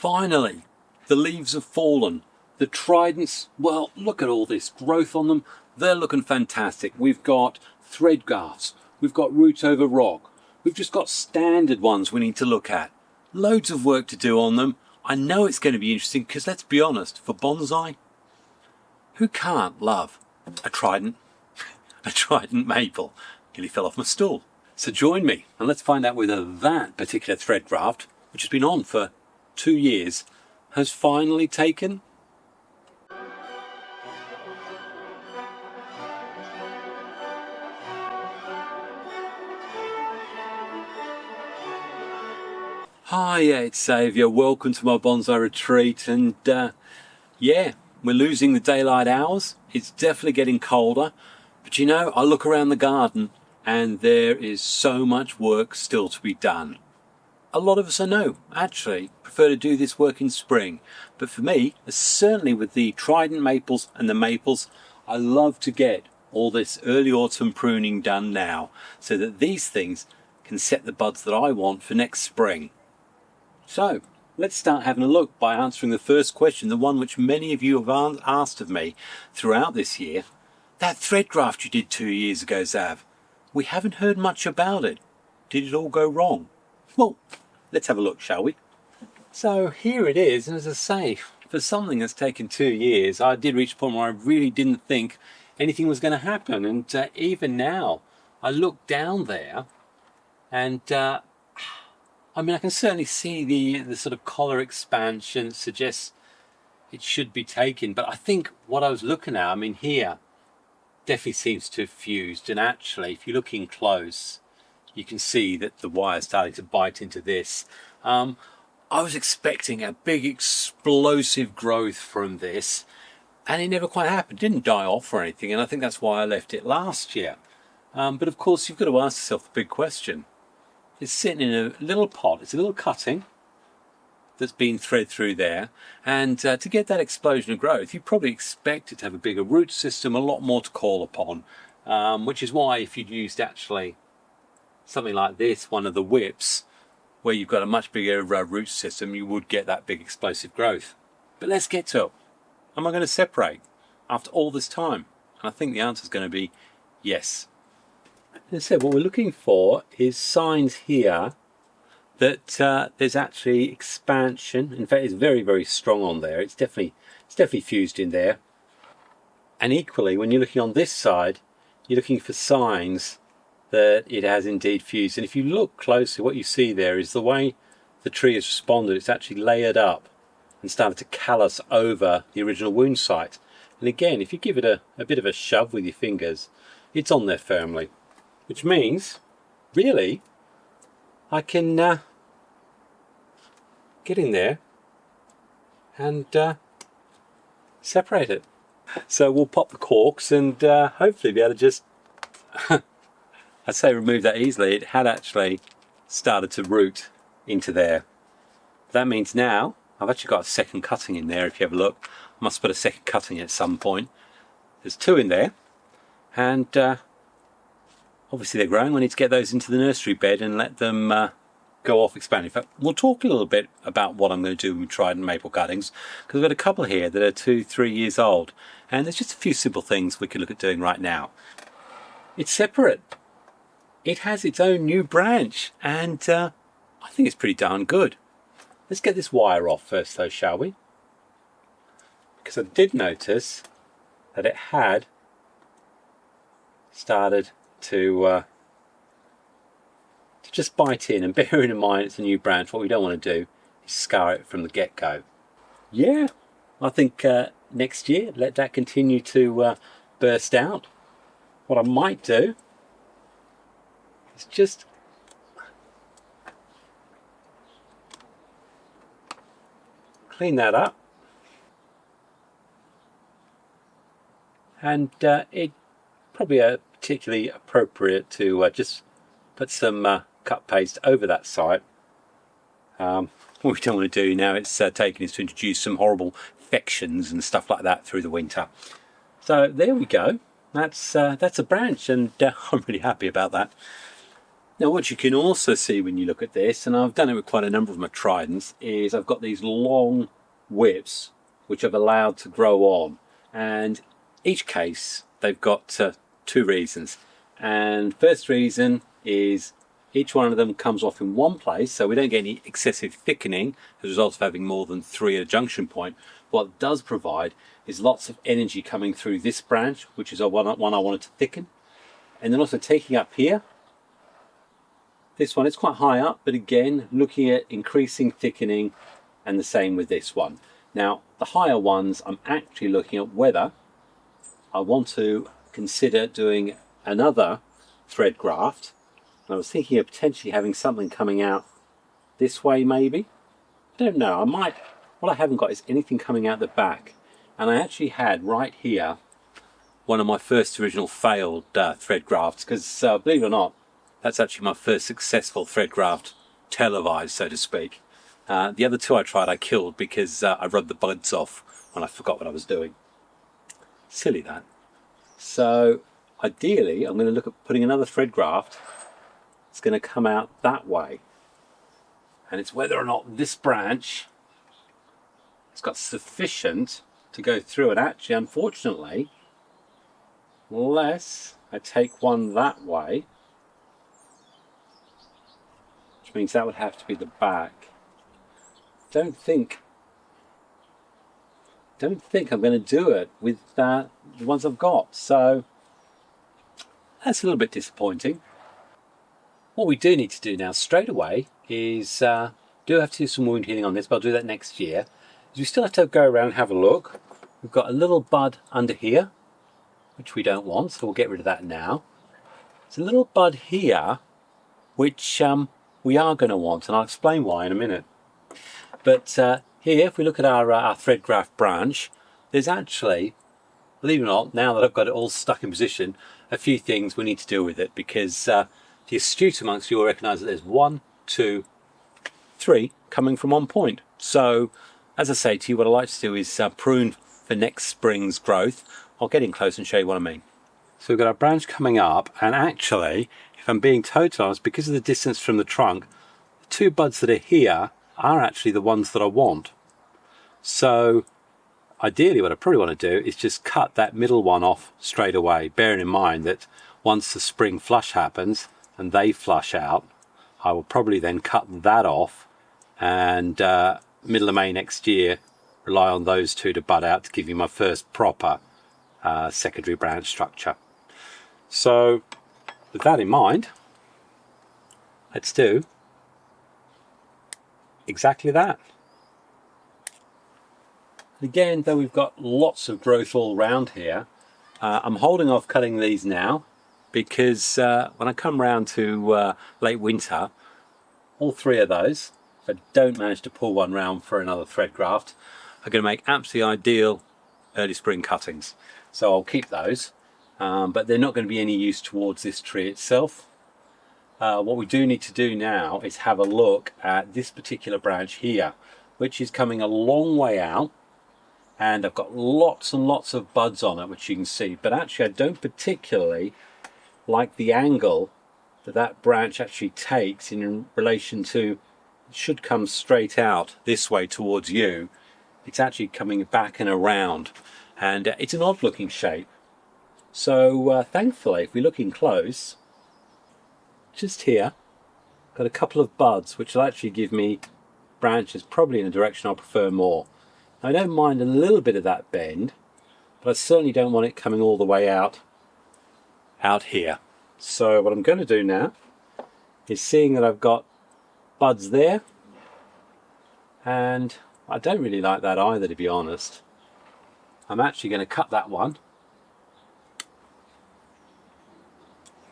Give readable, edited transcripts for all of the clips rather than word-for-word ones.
Finally, the leaves have fallen. The Tridents, well, look at all this growth on them. They're looking fantastic. We've got Thread Grafts. We've got Root-Over-Rock. We've just got standard ones we need to look at. Loads of work to do on them. I know it's going to be interesting because, let's be honest, for bonsai, who can't love a Trident? A Trident Maple. Nearly fell off my stool. So join me and let's find out whether that particular thread graft, which has been on for 2 years, has finally taken. Hi, it's Saviour. Welcome to my bonsai retreat. And yeah, we're losing the daylight hours. It's definitely getting colder. But you know, I look around the garden and there is so much work still to be done. A lot of us I know actually prefer to do this work in spring. But for me, certainly with the Trident Maples and the Maples, I love to get all this early autumn pruning done now so that these things can set the buds that I want for next spring. So let's start having a look by answering the first question, the one which many of you have asked of me throughout this year. That thread graft you did 2 years ago, Zav, we haven't heard much about it. Did it all go wrong? Well, let's have a look, shall we? So here it is, and as I say, for something that's taken 2 years, I did reach a point where I really didn't think anything was going to happen. And even now, I look down there and I mean, I can certainly see the sort of collar expansion suggests it should be taken. But I think what I was looking at, I mean, here definitely seems to have fused. And actually, if you're looking close, you can see that the wire's starting to bite into this. I was expecting a big explosive growth from this, and it never quite happened. It didn't die off or anything, and I think that's why I left it last year. But of course, you've got to ask yourself the big question. It's sitting in a little pot. It's a little cutting that's been thread through there. And to get that explosion of growth, you probably expect it to have a bigger root system, a lot more to call upon. Which is why if you'd used actually something like this, one of the whips, where you've got a much bigger root system, you would get that big explosive growth. But let's get to it. Am I going to separate after all this time? And I think the answer is going to be yes. As I said, what we're looking for is signs here that there's actually expansion. In fact, it's very, very strong on there. It's definitely fused in there. And equally, when you're looking on this side, you're looking for signs that it has indeed fused. And if you look closely, what you see there is the way the tree has responded. It's actually layered up and started to callus over the original wound site. And again, if you give it a bit of a shove with your fingers, it's on there firmly. Which means, really, I can get in there and separate it. So we'll pop the corks and hopefully be able to just, I'd say remove that easily. It had actually started to root into there. That means now I've actually got a second cutting in there. If you have a look, I must put a second cutting at some point. There's 2 in there, and obviously they're growing. We need to get those into the nursery bed and let them go off expanding. In fact, we'll talk a little bit about what I'm going to do with Trident Maple cuttings, because we've got a couple here that are 2-3 years old, and there's just a few simple things we could look at doing right now. It's separate. It has its own new branch, and I think it's pretty darn good. Let's get this wire off first though, shall we? Because I did notice that it had started to just bite in, and bearing in mind it's a new branch, what we don't want to do is scar it from the get-go. Yeah, I think next year let that continue to burst out. What I might do is just clean that up, and it probably particularly appropriate to just put some cut paste over that site. What we don't want to do now is taking is to introduce some horrible infections and stuff like that through the winter. So there we go. That's a branch, and I'm really happy about that. Now what you can also see when you look at this, and I've done it with quite a number of my tridents, is I've got these long whips which I've allowed to grow on, and each case they've got two reasons. And first reason is each one of them comes off in one place, so we don't get any excessive thickening as a result of having more than three at a junction point. What it does provide is lots of energy coming through this branch, which is one I wanted to thicken, and then also taking up here. This one, it's quite high up, but again, looking at increasing thickening, and the same with this one. Now, the higher ones, I'm actually looking at whether I want to consider doing another thread graft. I was thinking of potentially having something coming out this way maybe. I don't know, I might. What I haven't got is anything coming out the back. And I actually had right here one of my first original failed thread grafts, because believe it or not, that's actually my first successful thread graft televised, so to speak. The other two I tried I killed because I rubbed the buds off when I forgot what I was doing. Silly that. So ideally I'm going to look at putting another thread graft. It's going to come out that way, and it's whether or not this branch has got sufficient to go through. And actually, unfortunately, unless I take one that way, which means that would have to be the back, don't think I'm going to do it with the ones I've got, so that's a little bit disappointing. What we do need to do now straight away is do have to do some wound healing on this, but I'll do that next year. Is we still have to go around and have a look. We've got a little bud under here, which we don't want, so we'll get rid of that now. There's a little bud here, which we are going to want, and I'll explain why in a minute. But here, if we look at our thread graft branch, there's actually, believe it or not, now that I've got it all stuck in position, a few things we need to do with it, because the astute amongst you will recognise that there's 1, 2, 3 coming from one point. So, as I say to you, what I like to do is prune for next spring's growth. I'll get in close and show you what I mean. So we've got our branch coming up, and actually, if I'm being totally honest, because of the distance from the trunk, the two buds that are here are actually the ones that I want. So ideally what I probably want to do is just cut that middle one off straight away, bearing in mind that once the spring flush happens and they flush out, I will probably then cut that off, and middle of May next year rely on those two to bud out to give you my first proper secondary branch structure. So with that in mind, let's do exactly that. Again, though we've got lots of growth all around here, I'm holding off cutting these now, because when I come round to late winter, all three of those, if I don't manage to pull one round for another thread graft, are going to make absolutely ideal early spring cuttings. So I'll keep those, but they're not going to be any use towards this tree itself. What we do need to do now is have a look at this particular branch here, which is coming a long way out, and I've got lots and lots of buds on it, which you can see, but actually I don't particularly like the angle that that branch actually takes in relation to, it should come straight out this way towards you. It's actually coming back and around, and it's an odd looking shape. So thankfully, if we look in close, just here, got a couple of buds which will actually give me branches probably in a direction I prefer more. Now, I don't mind a little bit of that bend, but I certainly don't want it coming all the way out here. So what I'm going to do now is, seeing that I've got buds there, and I don't really like that either, to be honest, I'm actually going to cut that one.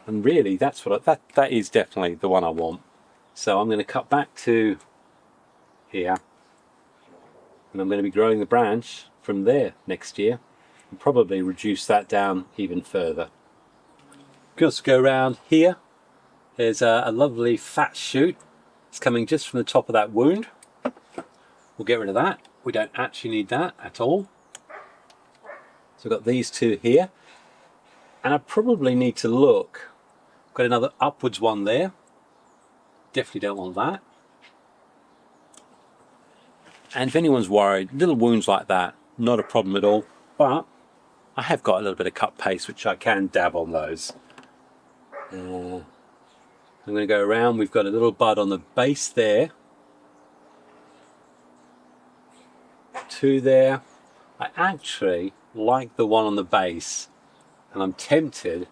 And really, that's what that is definitely the one I want. So I'm going to cut back to here, and I'm going to be growing the branch from there next year, and probably reduce that down even further. We can also go around here. There's a lovely fat shoot. It's coming just from the top of that wound. We'll get rid of that. We don't actually need that at all. So we've got these two here, and I probably need to look. Got another upwards one there, Definitely don't want that. And if anyone's worried, little wounds like that, not a problem at all. But I have got a little bit of cut paste, which I can dab on those. I'm going to go around. We've got a little bud on the base there. 2 there. I actually like the one on the base, and I'm tempted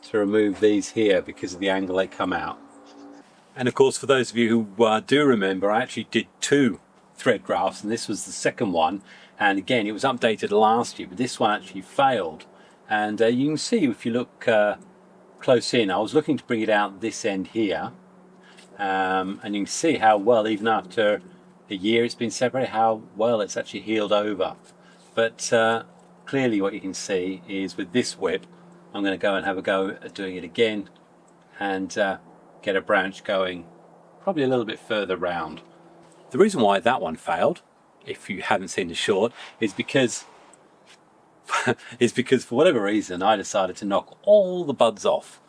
to remove these here because of the angle they come out. And of course, for those of you who do remember, I actually did 2 thread grafts, and this was the second one. And again, it was updated last year, but this one actually failed. And you can see if you look close in, I was looking to bring it out this end here, and you can see how well, even after a year it's been separated, how well it's actually healed over. But clearly what you can see is with this whip, I'm going to go and have a go at doing it again and get a branch going probably a little bit further round. The reason why that one failed, if you haven't seen the short, is because for whatever reason I decided to knock all the buds off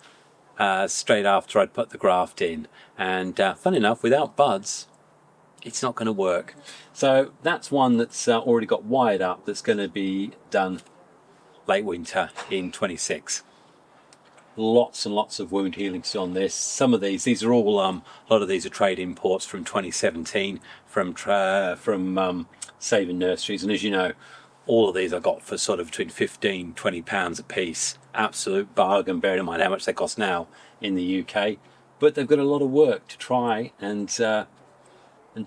straight after I'd put the graft in, and fun enough, without buds it's not going to work. So that's one that's already got wired up, that's going to be done late winter in 26. Lots and lots of wound healing on this. Some of these are all a lot of these are trade imports from 2017 from Saving Nurseries, and as you know, all of these I got for sort of between 15 20 pounds a piece. Absolute bargain, bearing in mind how much they cost now in the UK. But they've got a lot of work to try and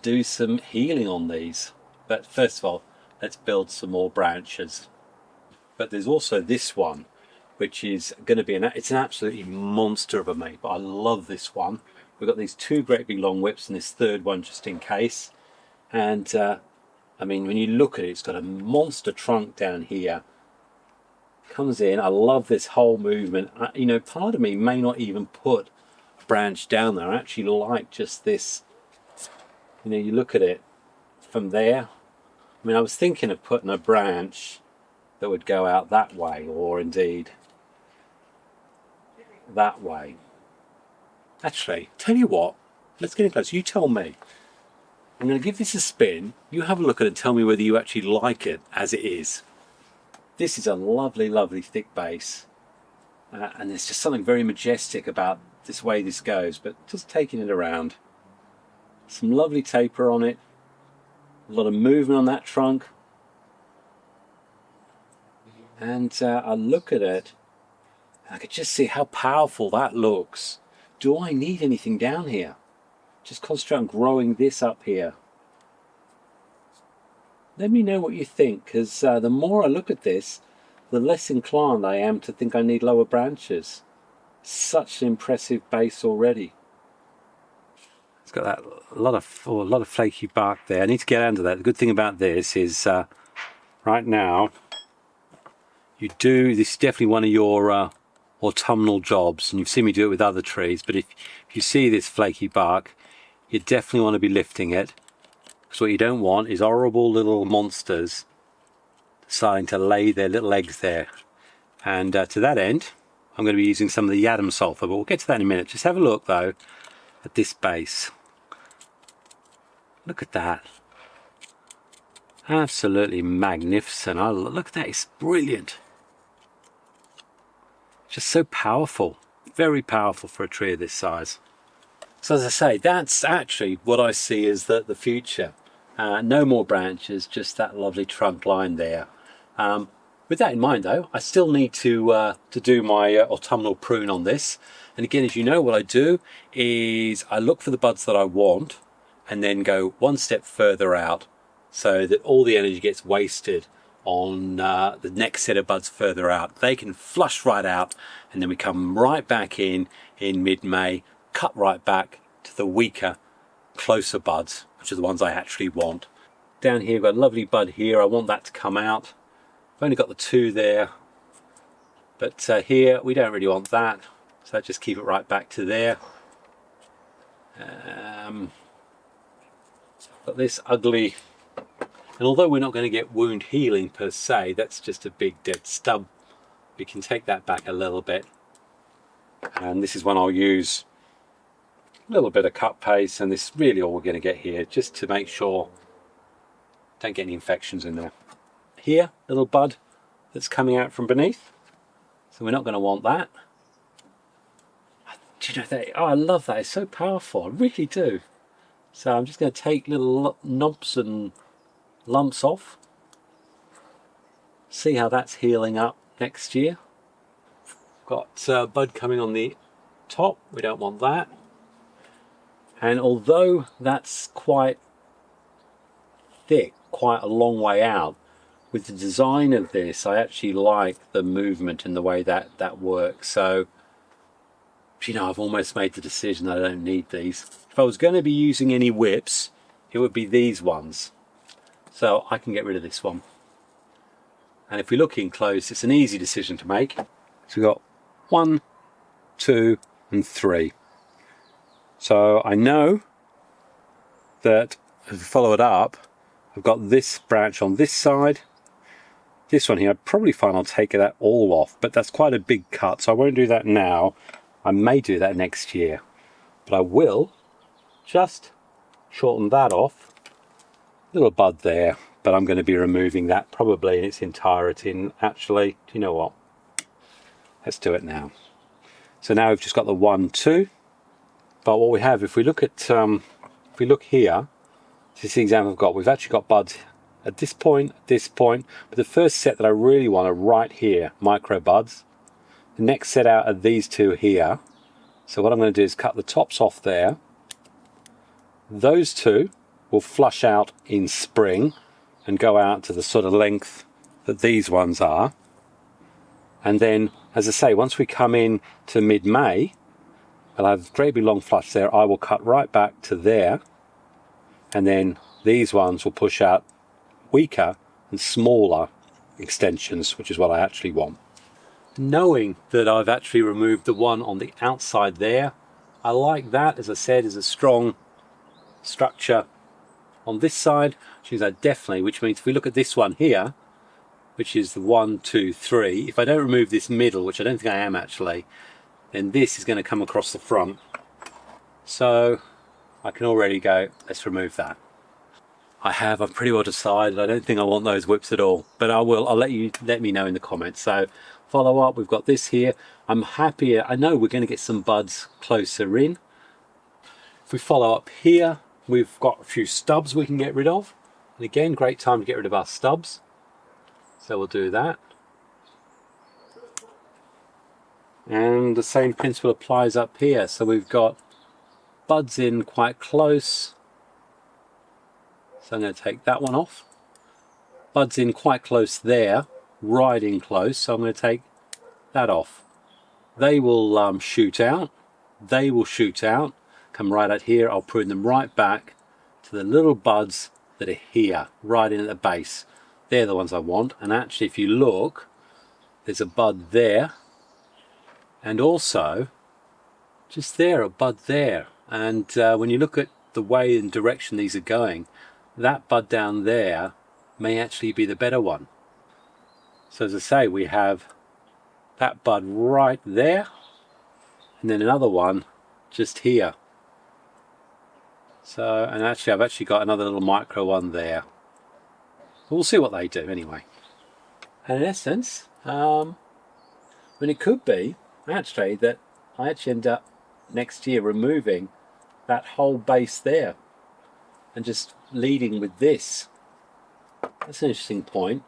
do some healing on these. But first of all, let's build some more branches. But there's also this one, which is going to be it's an absolutely monster of a maple. I love this one. We've got these 2 great big long whips and this 3rd one just in case. And I mean, when you look at it, it's got a monster trunk down here. Comes in. I love this whole movement. You know, part of me may not even put a branch down there. I actually like just this. You know, you look at it from there. I mean, I was thinking of putting a branch that would go out that way, or indeed that way. Actually, tell you what, let's get in close. You tell me. I'm going to give this a spin. You have a look at it and tell me whether you actually like it as it is. This is a lovely, lovely thick base. And there's just something very majestic about this way this goes, but just taking it around. Some lovely taper on it. A lot of movement on that trunk. And I look at it, I could just see how powerful that looks. Do I need anything down here? Just concentrate on growing this up here. Let me know what you think, because the more I look at this, the less inclined I am to think I need lower branches. Such an impressive base already. It's got that a lot of flaky bark there. I need to get under that. The good thing about this is right now, this is definitely one of your autumnal jobs, and you've seen me do it with other trees, but if you see this flaky bark, you definitely want to be lifting it, because what you don't want is horrible little monsters deciding to lay their little eggs there. And to that end, I'm going to be using some of the Jadam sulphur, but we'll get to that in a minute. Just have a look though at this base. Look at that. Absolutely magnificent. Look at that, it's brilliant. Just so powerful, very powerful for a tree of this size. So as I say, that's actually what I see as the future. No more branches, just that lovely trunk line there. With that in mind though, I still need to do my autumnal prune on this. And again, as you know, what I do is I look for the buds that I want and then go one step further out so that all the energy gets wasted on the next set of buds further out. They can flush right out, and then we come right back in mid-May, cut right back to the weaker, closer buds, which are the ones I actually want. Down here, we've got a lovely bud here. I want that to come out. I've only got the 2 there, but here we don't really want that, so just keep it right back to there. Got this ugly. And although we're not going to get wound healing per se, that's just a big dead stub. We can take that back a little bit. And this is one I'll use little bit of cut paste, and this is really all we're going to get here, just to make sure don't get any infections in there. Here, little bud that's coming out from beneath, so we're not going to want that. Do you know that? Oh, I love that. It's so powerful. I really do. So I'm just going to take little knobs and lumps off. See how that's healing up next year. Got bud coming on the top. We don't want that. And although that's quite thick, quite a long way out, with the design of this, I actually like the movement and the way that works. So, you know, I've almost made the decision that I don't need these. If I was going to be using any whips, it would be these ones. So I can get rid of this one. And if we look in close, it's an easy decision to make. So we've got 1, 2, and 3. So I know that if we follow it up, I've got this branch on this side. This one here, I'd probably find I'll take that all off, but that's quite a big cut, so I won't do that now. I may do that next year, but I will just shorten that off. Little bud there, but I'm going to be removing that probably in its entirety. And actually, do you know what? Let's do it now. So now we've just got the 1, 2. But what we have, if we look at, if we look here, this is the example I've got. We've actually got buds at this point, but the first set that I really want are right here, micro buds. The next set out are these two here. So what I'm going to do is cut the tops off there. Those two will flush out in spring and go out to the sort of length that these ones are. And then, as I say, once we come in to mid-May, I'll have a great big long flush there. I will cut right back to there. And then these ones will push out weaker and smaller extensions, which is what I actually want. Knowing that I've actually removed the one on the outside there, I like that, as I said, is a strong structure on this side, which means which means if we look at this one here, which is the 1, 2, 3, if I don't remove this middle, which I don't think I am actually, then this is going to come across the front. So I can already go, let's remove that. I've pretty well decided I don't think I want those whips at all, but I will. I'll let me know in the comments. So follow up, we've got this here. I'm happy. I know we're going to get some buds closer in. If we follow up here, we've got a few stubs we can get rid of. And again, great time to get rid of our stubs. So we'll do that. And the same principle applies up here. So we've got buds in quite close. So I'm going to take that one off. Buds in quite close there, right in close, so I'm going to take that off. They will shoot out. They will shoot out, come right out here. I'll prune them right back to the little buds that are here, right in at the base. They're the ones I want. And actually, if you look, there's a bud there. And also, just there, a bud there. And when you look at the way and direction these are going, that bud down there may actually be the better one. So as I say, we have that bud right there, and then another one just here. So, and actually I've actually got another little micro one there. We'll see what they do anyway. And in essence, it could be actually that I actually end up next year removing that whole base there and just leading with this. That's an interesting point.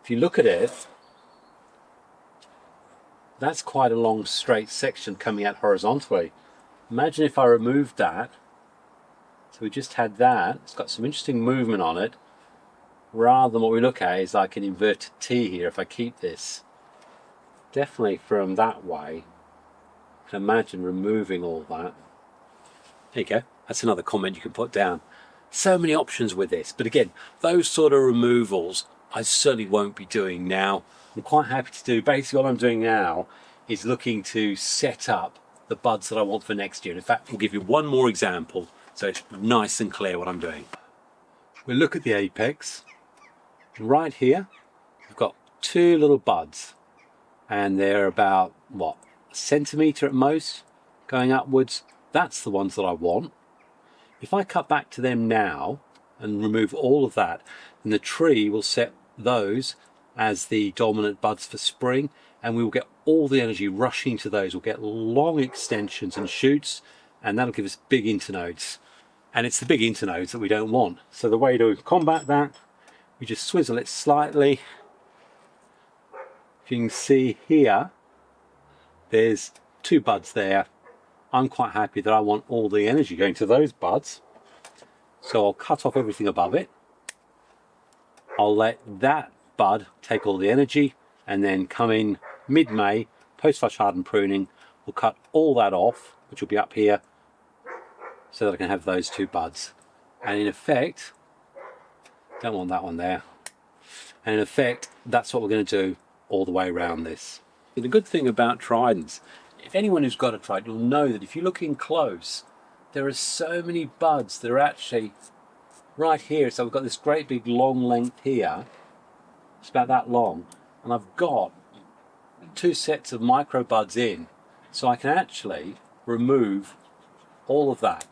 If you look at it, that's quite a long straight section coming out horizontally. Imagine if I removed that. So we just had that. It's got some interesting movement on it. Rather than what we look at is like an inverted T here. If I keep this, definitely from that way, I can imagine removing all that. There you go. That's another comment you can put down. So many options with this, but again, those sort of removals I certainly won't be doing now. I'm quite happy to do, basically what I'm doing now is looking to set up the buds that I want for next year. In fact, we'll give you one more example so it's nice and clear what I'm doing. We'll look at the apex. Right here, we've got two little buds, and they're about, what, a centimetre at most, going upwards. That's the ones that I want. If I cut back to them now and remove all of that, then the tree will set those as the dominant buds for spring, and we will get all the energy rushing to those. We'll get long extensions and shoots, and that'll give us big internodes. And it's the big internodes that we don't want. So the way to combat that, we just swizzle it slightly. If you can see here, there's 2 buds there. I'm quite happy that I want all the energy going to those buds. So I'll cut off everything above it. I'll let that bud take all the energy, and then come in mid-May, post-flush hardened pruning. We'll cut all that off, which will be up here, so that I can have those 2 buds. And in effect, don't want that one there. And in effect, that's what we're going to do all the way around this. And the good thing about tridents, if anyone who's got a trident, you'll know that if you look in close, there are so many buds that are actually right here. So we've got this great big long length here. It's about that long. And I've got 2 sets of micro buds in. So I can actually remove all of that,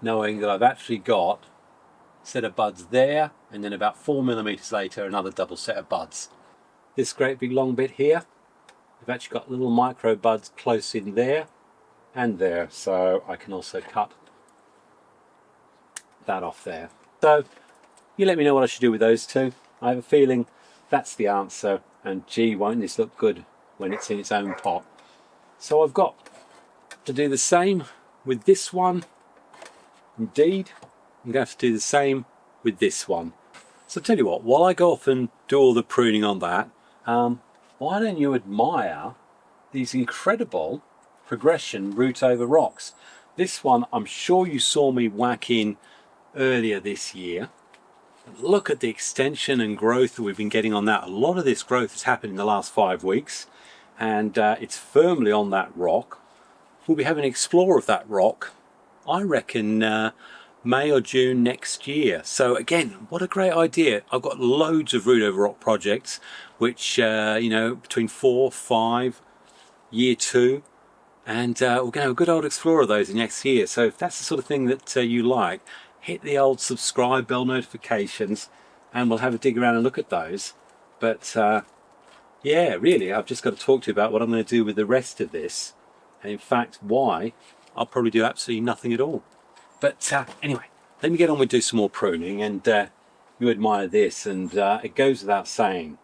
knowing that I've actually got a set of buds there, and then about 4 millimeters later another double set of buds. This great big long bit here, we've actually got little micro buds close in there and there, so I can also cut that off there. So you let me know what I should do with those 2. I have a feeling that's the answer, and gee, won't this look good when it's in its own pot. So I've got to do the same with this one. Indeed, I'm going to have to do the same with this one. So I'll tell you what, while I go off and do all the pruning on that, why don't you admire these incredible progression root-over-rocks. This one I'm sure you saw me whack in earlier this year. Look at the extension and growth that we've been getting on that. A lot of this growth has happened in the last 5 weeks, and it's firmly on that rock. We'll be having an explore of that rock, I reckon May or June next year. So again, what a great idea. I've got loads of root-over-rock projects which you know, between 4, 5, year 2, and we're going to have a good old explore of those next year. So if that's the sort of thing that you like, hit the old subscribe, bell notifications, and we'll have a dig around and look at those. But yeah, really, I've just got to talk to you about what I'm going to do with the rest of this, and in fact why I'll probably do absolutely nothing at all. But anyway, let me get on with do some more pruning, and you admire this, and it goes without saying,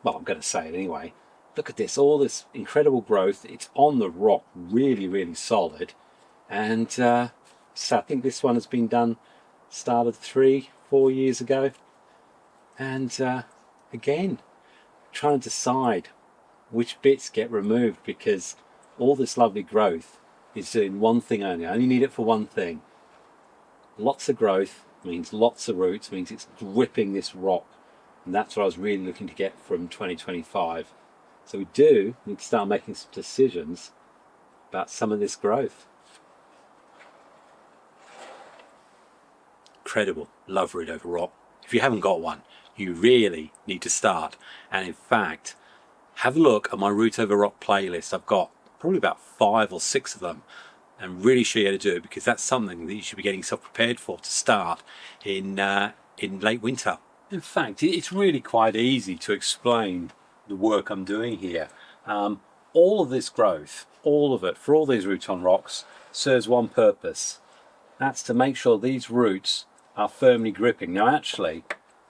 well, I'm going to say it anyway, look at this, all this incredible growth. It's on the rock, really, really solid. And so I think this one has been done, started 3, 4 years ago. And again, trying to decide which bits get removed, because all this lovely growth is doing one thing only. I only need it for one thing. Lots of growth means lots of roots, means it's gripping this rock. And that's what I was really looking to get from 2025. So we do need to start making some decisions about some of this growth. Incredible. Love root-over-rock. If you haven't got one, you really need to start. And in fact, have a look at my root-over-rock playlist. I've got probably about 5 or 6 of them, and really show you how to do it, because that's something that you should be getting yourself prepared for to start in late winter. In fact, it's really quite easy to explain the work I'm doing here. All of this growth, all of it, for all these roots on rocks, serves one purpose. That's to make sure these roots are firmly gripping. Now actually,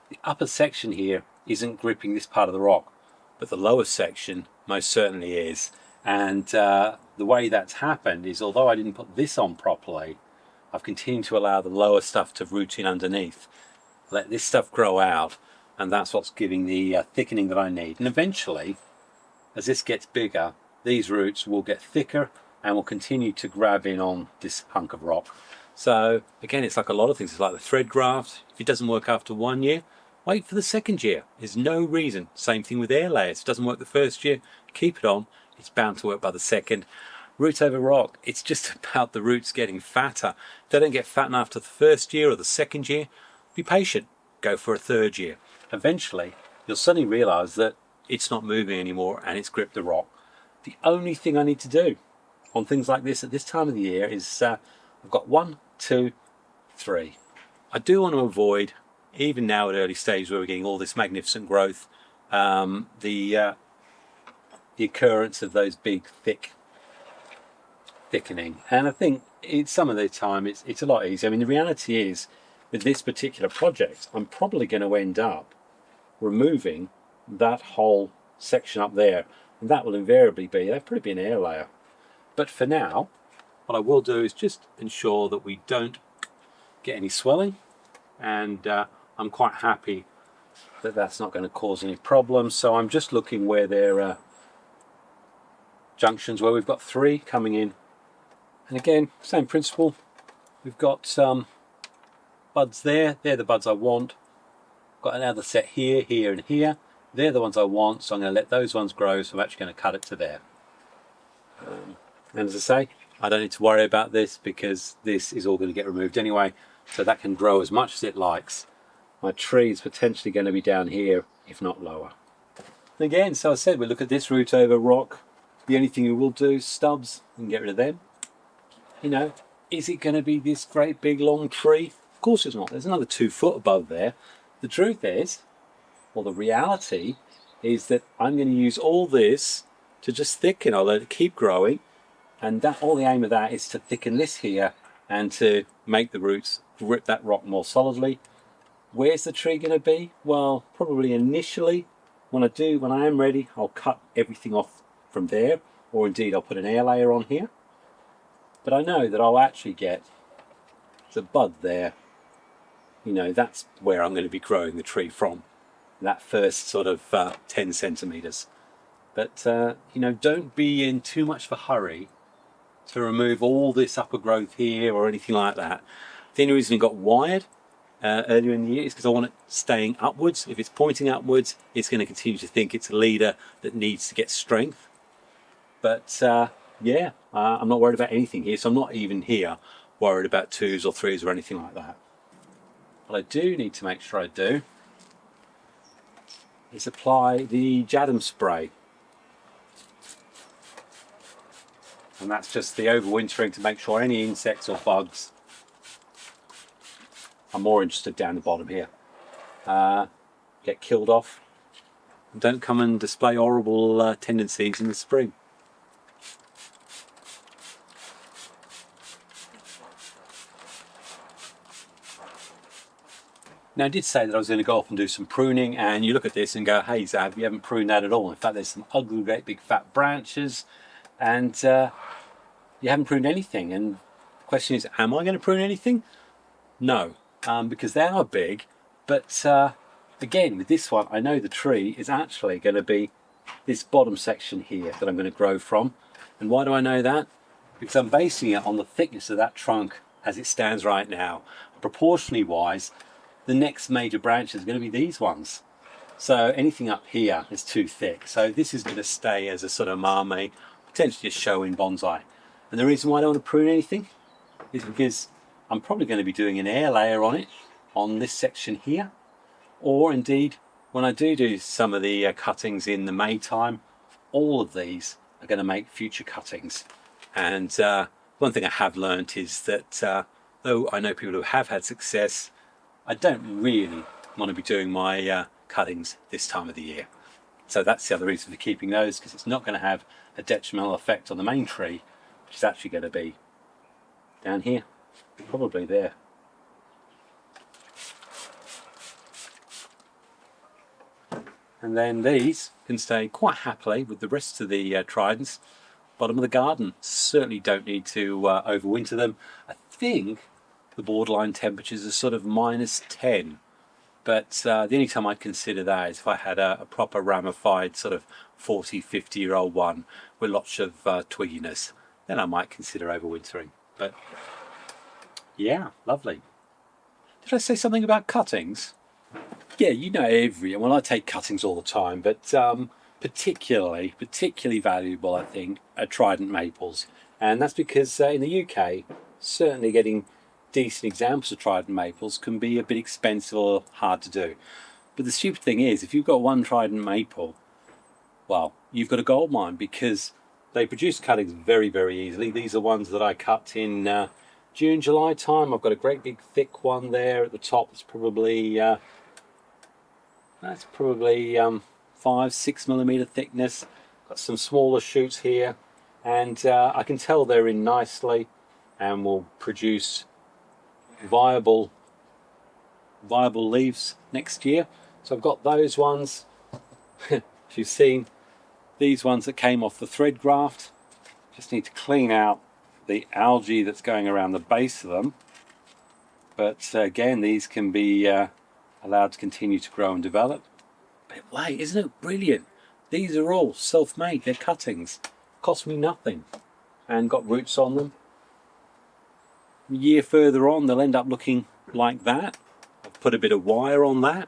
the upper section here isn't gripping this part of the rock, but the lower section most certainly is. And the way that's happened is, although I didn't put this on properly, I've continued to allow the lower stuff to root in underneath. Let this stuff grow out, and that's what's giving the thickening that I need. And eventually, as this gets bigger, these roots will get thicker and will continue to grab in on this hunk of rock. So again, it's like a lot of things. It's like the thread graft. If it doesn't work after 1 year, wait for the 2nd year. There's no reason. Same thing with air layers. If it doesn't work the 1st year, keep it on. It's bound to work by the 2nd. Root-over-rock, it's just about the roots getting fatter. If they don't get fat enough after the 1st year or the 2nd year, be patient. Go for a 3rd year. Eventually, you'll suddenly realise that it's not moving anymore and it's gripped the rock. The only thing I need to do on things like this at this time of the year is I've got 1, 2, 3. I do want to avoid, even now at early stage where we're getting all this magnificent growth, the occurrence of those big thickening. And I think some of the time it's a lot easier. I mean, the reality is with this particular project, I'm probably going to end up removing that whole section up there, and that will invariably be, that'll probably be an air layer. But for now, what I will do is just ensure that we don't get any swelling, and I'm quite happy that that's not going to cause any problems. So I'm just looking where there are junctions where we've got 3 coming in, and again, same principle. We've got some buds there. They're the buds I want. Got another set here, here, and here. They're the ones I want, so I'm going to let those ones grow. So I'm actually going to cut it to there. And as I say, I don't need to worry about this because this is all going to get removed anyway, so that can grow as much as it likes. My tree is potentially going to be down here, if not lower. Again, so I said, we look at this Root-Over-Rock. The only thing we will do, stubs, we can get rid of them. You know, is it going to be this great big long tree? Of course it's not. There's another 2 foot above there. The truth is, well, the reality is that I'm going to use all this to just thicken. I'll let it keep growing, and that all the aim of that is to thicken this here and to make the roots grip that rock more solidly. Where's the tree going to be? Well, probably initially, when I am ready, I'll cut everything off from there, or indeed I'll put an air layer on here. But I know that I'll actually get the bud there. You know, that's where I'm going to be growing the tree from, that first sort of 10 centimeters. But you know, don't be in too much of a hurry to remove all this upper growth here or anything like that. The only reason it got wired earlier in the year is because I want it staying upwards. If it's pointing upwards, it's going to continue to think it's a leader that needs to get strength. But yeah, I'm not worried about anything here, so I'm not even here worried about 2s or 3s or anything like that. What I do need to make sure I do is apply the Jadam spray. And that's just the overwintering to make sure any insects or bugs, I'm more interested down the bottom here, get killed off and don't come and display horrible tendencies in the spring. Now I did say that I was going to go off and do some pruning, and you look at this and go, hey Zab, you haven't pruned that at all. In fact, there's some ugly great big fat branches, and you haven't pruned anything. And the question is, am I going to prune anything? No, because they are big, but again with this one I know the tree is actually going to be this bottom section here that I'm going to grow from. And why do I know that? Because I'm basing it on the thickness of that trunk as it stands right now. Proportionally wise, the next major branch is going to be these ones. So anything up here is too thick. So this is going to stay as a sort of marme, potentially a show-in bonsai. And the reason why I don't want to prune anything is because I'm probably going to be doing an air layer on it, on this section here. Or indeed, when I do some of the cuttings in the May time, all of these are going to make future cuttings. And one thing I have learnt is that though I know people who have had success, I don't really want to be doing my cuttings this time of the year. So that's the other reason for keeping those, because it's not going to have a detrimental effect on the main tree, which is actually going to be down here, probably there. And then these can stay quite happily with the rest of the tridents. Bottom of the garden, certainly don't need to overwinter them. I think the borderline temperatures are sort of -10, but the only time I'd consider that is if I had a proper ramified sort of 40-50 year old one with lots of twigginess, then I might consider overwintering. But yeah, lovely. Did I say something about cuttings? Yeah, you know, well, I take cuttings all the time, but particularly valuable, I think, are Trident Maples. And that's because in the UK, certainly getting decent examples of Trident Maples can be a bit expensive or hard to do. But the stupid thing is, if you've got one Trident Maple, well, you've got a gold mine, because they produce cuttings very, very easily. These are ones that I cut in June, July time. I've got a great big thick one there at the top. It's probably 5-6 millimeter thickness. Got some smaller shoots here, and I can tell they're in nicely and will produce viable leaves next year. So I've got those ones. As you've seen, these ones that came off the Thread Graft. Just need to clean out the algae that's going around the base of them. But again, these can be allowed to continue to grow and develop. But wait, isn't it brilliant? These are all self-made. They're cuttings. Cost me nothing. And got roots on them. A year further on, they'll end up looking like that. I've put a bit of wire on that.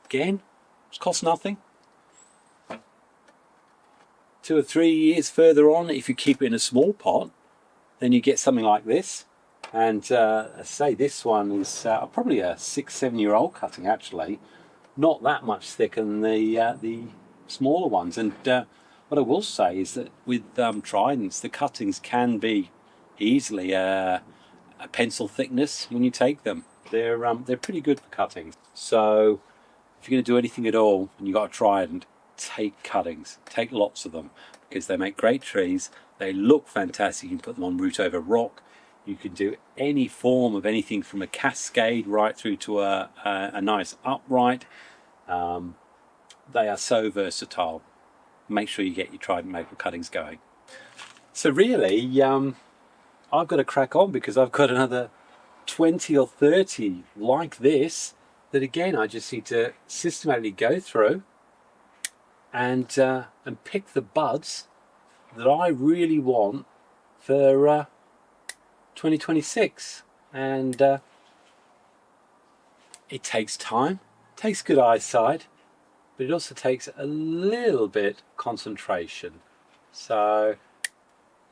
Again, it's cost nothing. 2 or 3 years further on, if you keep it in a small pot, then you get something like this. And I say this one is probably a 6-7 year old cutting, actually. Not that much thicker than the smaller ones. And what I will say is that with tridents, the cuttings can be easily a pencil thickness when you take them. They're pretty good for cuttings. So if you're going to do anything at all and you've got a trident, take cuttings. Take lots of them, because they make great trees. They look fantastic. You can put them on Root-Over-Rock. You can do any form of anything from a cascade right through to a nice upright. They are so versatile. Make sure you get your Trident Maple cuttings going. So really, I've got to crack on, because I've got another 20 or 30 like this that again I just need to systematically go through and pick the buds that I really want for 2026. And it takes time, takes good eyesight, but it also takes a little bit concentration. So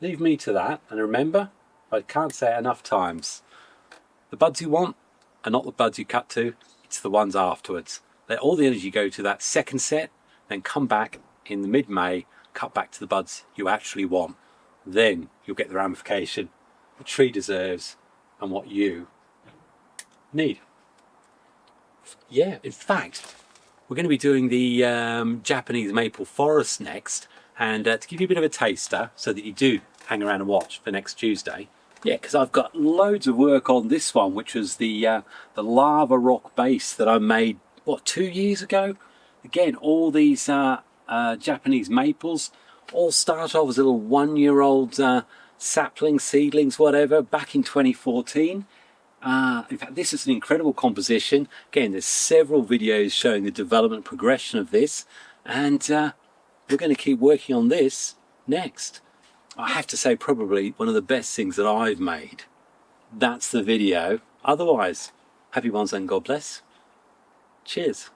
leave me to that, and remember, I can't say it enough times, the buds you want are not the buds you cut to, it's the ones afterwards. Let all the energy go to that second set, then come back in the mid-May, cut back to the buds you actually want. Then you'll get the ramification the tree deserves and what you need. Yeah, in fact, we're going to be doing the Japanese maple forest next, and to give you a bit of a taster so that you do hang around and watch for next Tuesday. Yeah, because I've got loads of work on this one, which was the lava rock base that I made, what, 2 years ago? Again, all these Japanese maples all start off as little 1-year-old saplings, seedlings, whatever, back in 2014. In fact, this is an incredible composition. Again, there's several videos showing the development progression of this, and we're going to keep working on this next. I have to say, probably one of the best things that I've made. That's the video. Otherwise, happy bonsai and God bless. Cheers.